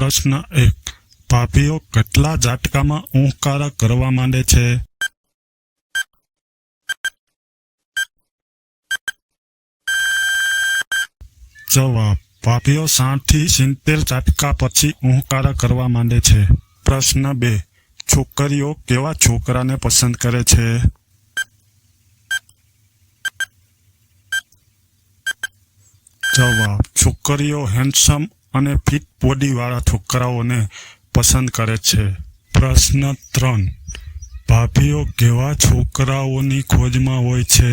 પ્રશ્ન 1. ભાભીઓ કેટલા ઝાટકામાં ઊંઘકારા કરવા માંડે છે? જવાબ: ભાભીઓ 60 થી 70 ઝાટકા પછી ઊંઘકારા કરવા માંડે છે. પ્રશ્ન 2. છોકરીઓ કેવા છોકરાને પસંદ કરે છે? જવાબ: છોકરીઓ હેન્ડસમ અને ફિટ બોડી વાળા છોકરાઓને પસંદ કરે છે. પ્રશ્ન 3. ભાભીઓ કેવા છોકરાઓની ખોજમાં હોય છે?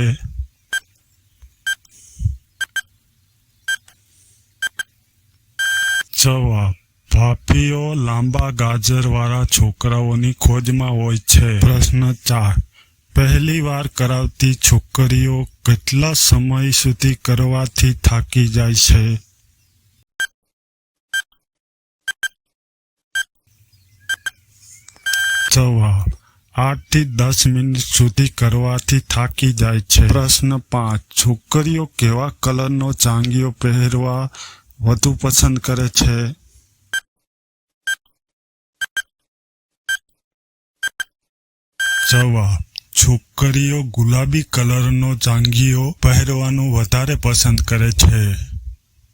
જવાબ: ભાભીઓ લાંબા ગાજરવાળા છોકરાઓની ખોજમાં હોય છે. પ્રશ્ન 4. પહેલી વાર કરાવતી છોકરીઓ કેટલા સમય સુધી કરવાથી થાકી જાય છે? જવાબ: 8 થી 10 મિનિટ સુધી કરવાથી થાકી જાય છે. પ્રશ્ન 5. છોકરીઓ કેવા કલરનો ચાંગિયો પહેરવા વધુ પસંદ કરે છે? જવાબ: છોકરીઓ ગુલાબી કલરનો ચાંગિયો પહેરવાનું વધારે પસંદ કરે છે.